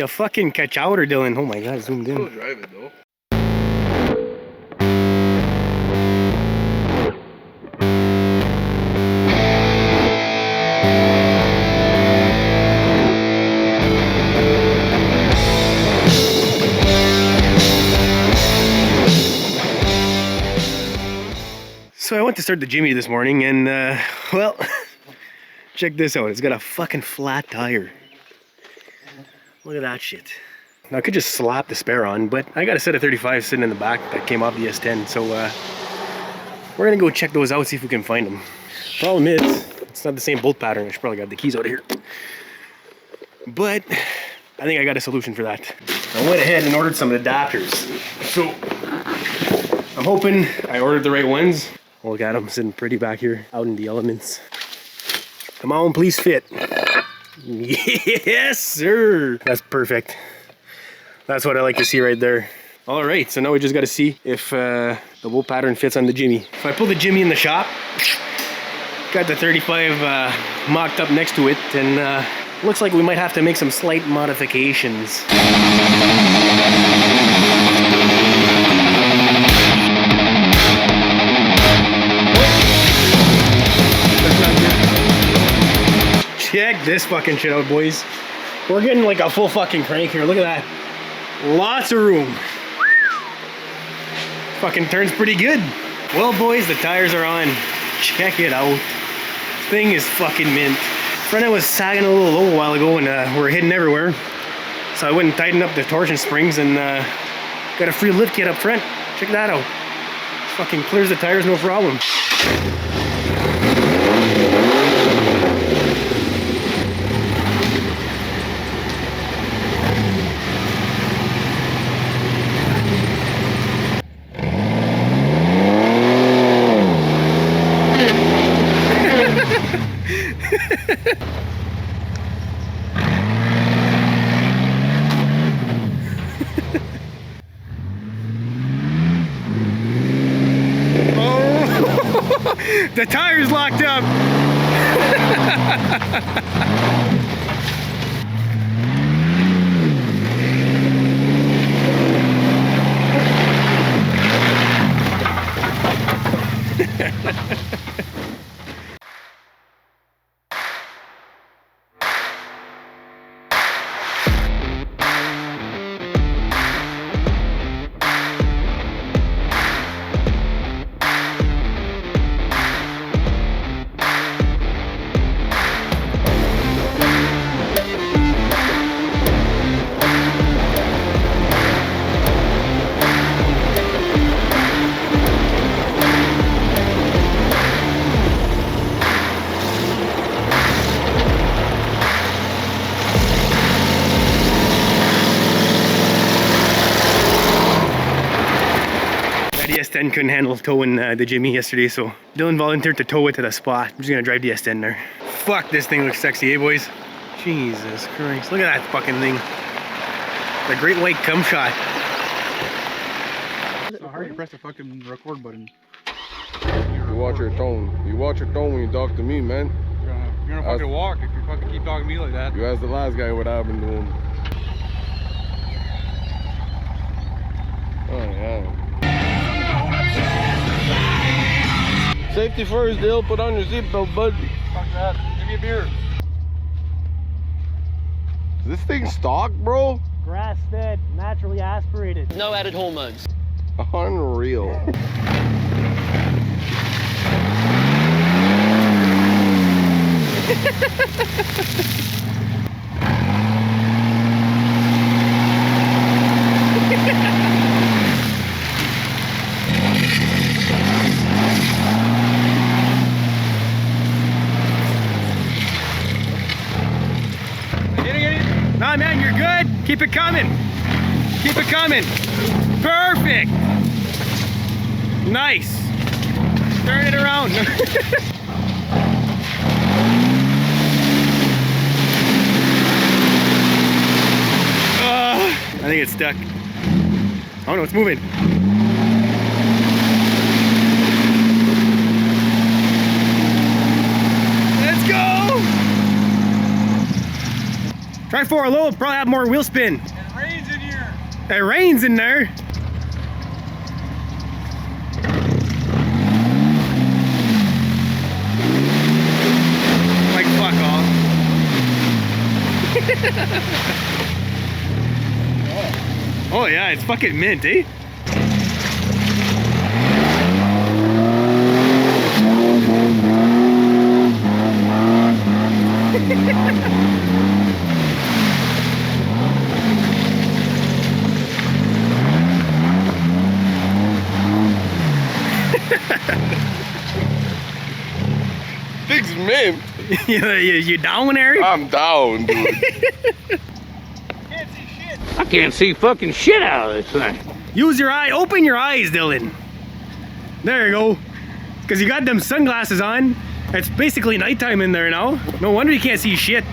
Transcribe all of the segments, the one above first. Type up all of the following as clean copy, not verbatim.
You fucking catch out or Dylan. Oh my god, zoomed in. Still drive it though. So I went to start the Jimmy this morning and well, check this out. It's got a fucking flat tire. Look at that shit. Now I could just slap the spare on, but I got a set of 35 sitting in the back that came off the S10, so we're gonna go check those out, see if we can find them. Problem is, it's not the same bolt pattern. I should probably got the keys out of here. But I think I got a solution for that. I went ahead and ordered some adapters. So I'm hoping I ordered the right ones. Look at them sitting pretty back here, out in the elements. Come on, please fit. Yes, sir. That's perfect. That's what I like to see right there. All right, so now we just got to see if the bolt pattern fits on the Jimmy. If I pull the Jimmy in the shop, got the 35 mocked up next to it, and looks like we might have to make some slight modifications. Check this fucking shit out, boys. We're getting like a full fucking crank here. Look at that. Lots of room. Fucking turns pretty good. Well, boys, the tires are on. Check it out. This thing is fucking mint. Front end was sagging a little low a while ago and we're hitting everywhere. So I went and tightened up the torsion springs and got a free lift kit up front. Check that out. Fucking clears the tires, no problem. The tire's locked up. The S10 couldn't handle towing the Jimmy yesterday, so Dylan volunteered to tow it to the spot. I'm just gonna drive the S10 there. Fuck, this thing looks sexy, eh, boys? Jesus Christ, look at that fucking thing. The great white cum shot. It's so hard to press the fucking record button. You watch your tone. You watch your tone when you talk to me, man. You're gonna fucking walk if you fucking keep talking to me like that. You asked the last guy what happened to him. Oh, yeah. Safety first, Dale. Put on your seatbelt, bud. Fuck that. Give me a beer. Is this thing stock, bro? Grass-fed, naturally aspirated. No added hormones. Unreal. Nah, man, you're good. Keep it coming. Keep it coming. Perfect. Nice. Turn it around. I think it's stuck. Oh no, it's moving. Let's go. Try 4x4 low will probably have more wheel spin. It rains in here. It rains in there. Like fuck off. Oh yeah, it's fucking mint, eh? Thing's mint. You down, Eric? I'm down, dude. Can't see shit. I can't see fucking shit out of this thing. Use your eye. Open your eyes, Dylan. There you go. Because you got them sunglasses on. It's basically nighttime in there now. No wonder you can't see shit.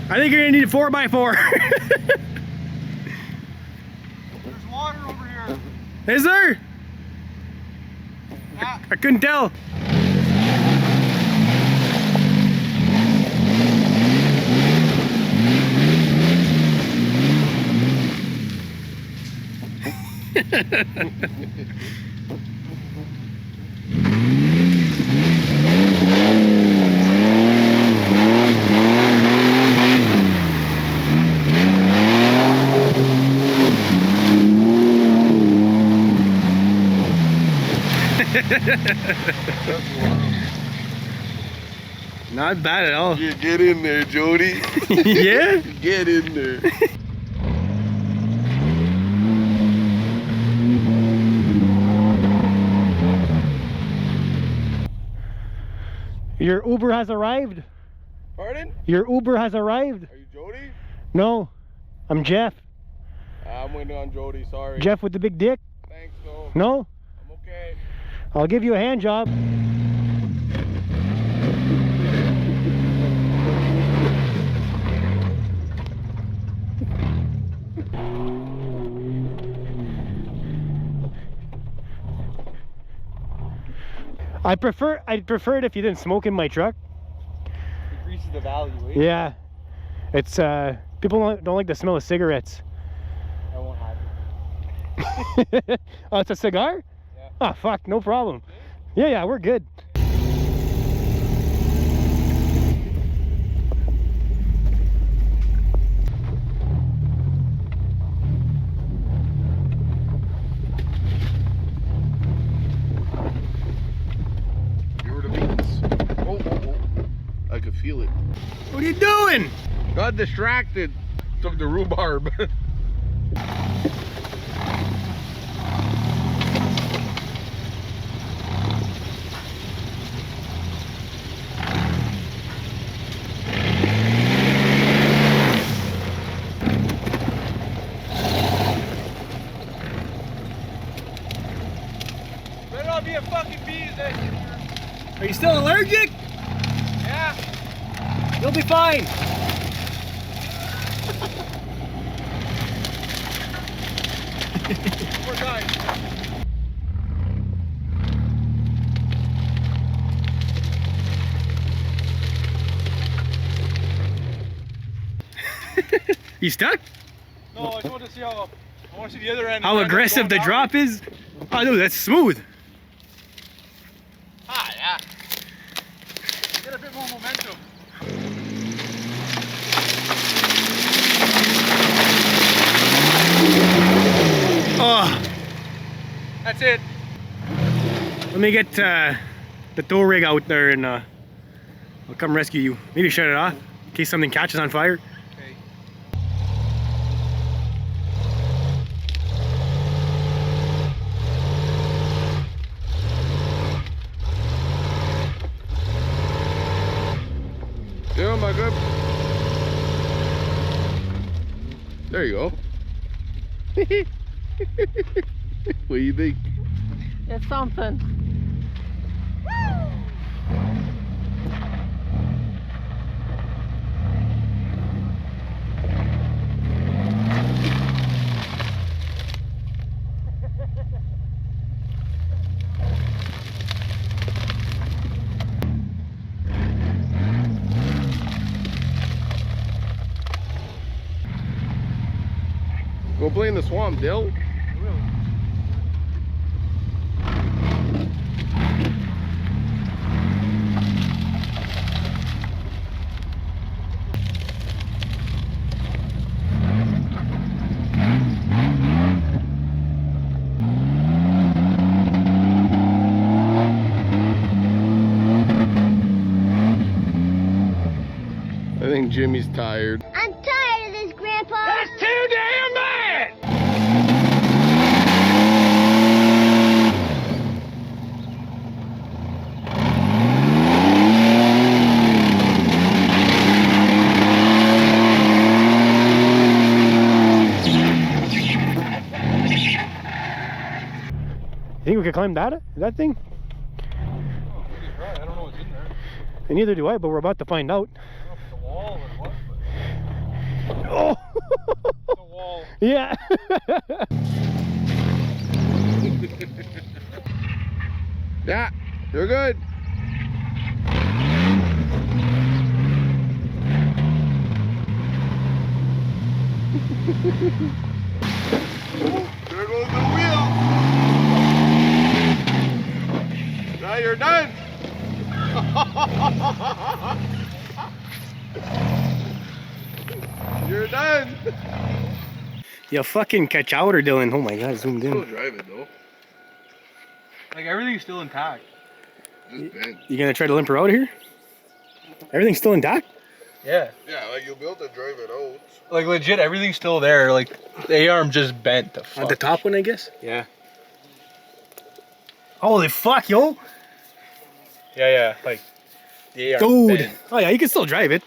I think you're gonna need a 4x4. There's water over here. Is there? Yeah. I couldn't tell. Not bad at all. Yeah, get in there, Jody. Yeah? Get in there. Your Uber has arrived? Pardon? Your Uber has arrived? Are you Jody? No, I'm Jeff. I'm waiting on Jody, sorry. Jeff with the big dick? Thanks, though. No? I'm okay. I'll give you a hand job. I'd prefer it if you didn't smoke in my truck. It greases the value, eh? Yeah. It's people don't like the smell of cigarettes. I won't have it. Oh, it's a cigar? Yeah. Oh fuck, no problem. Yeah, we're good. Here are the beats. Oh. I could feel it. What are you doing? Got distracted. Took the rhubarb. Better not be a fucking bee this year. Are you still allergic? Yeah. You'll be fine. Poor guy. You stuck? No, I just want to see how. I want to see the other end. How aggressive the drop is? Oh, dude, that's smooth. Ah, yeah. Get a bit more momentum. Oh, That's it. let me get the tow rig out there and I'll come rescue you. Maybe shut it off in case something catches on fire. Okay. Yeah, my good. There you go. What do you think? It's something. way in the swamp, Dill. I think Jimmy's tired. I'm tired of this, Grandpa. That's too damn bad! You think we could climb that thing? I don't know what's in there. And neither do I, but we're about to find out. The wall or what? Oh! The wall. Yeah. Yeah, you're good. There goes the wheel. Now you're done. You're done. You fucking catch out or Dylan. Oh my god, zoomed Still in. drive it though. Like everything's still intact. Just bent. You gonna try to limp her out here? Everything's still intact? Yeah. Yeah, like you'll be able to drive it out. Like legit, everything's still there. Like the A-arm just bent the fuck. On the top one, I guess? Yeah. Holy fuck, yo! Yeah. Like the A-arm Dude! bent. Oh yeah, you can still drive it.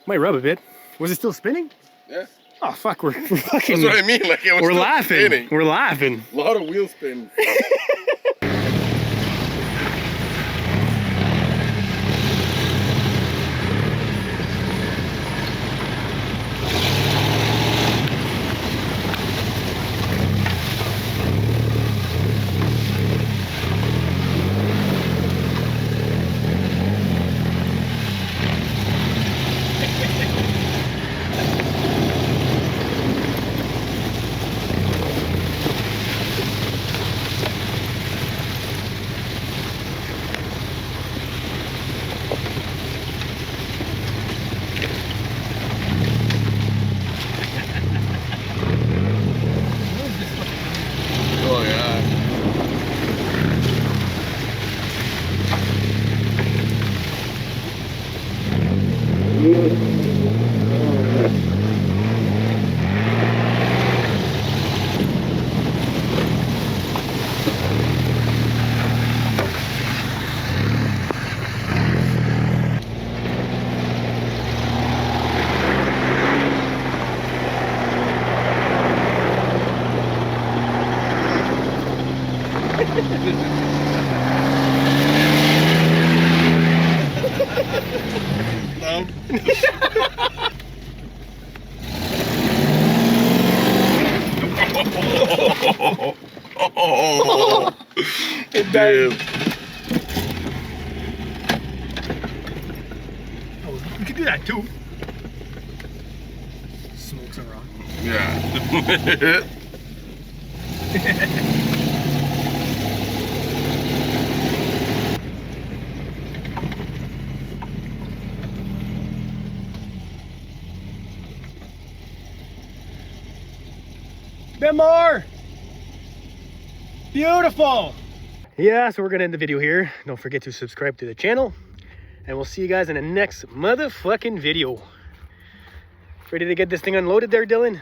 Might rub a bit. Was it still spinning? Yeah. Oh fuck, we're fucking... That's what I mean. Like it was We're still laughing. spinning. We're laughing. A lot of wheel spin. Oh yeah. Oh, damn. Oh, we could do that too. Smokes and rock. Yeah. Bit more! Beautiful! Yeah, so we're gonna end the video here. Don't forget to subscribe to the channel. And we'll see you guys in the next motherfucking video. Ready to get this thing unloaded there, Dylan?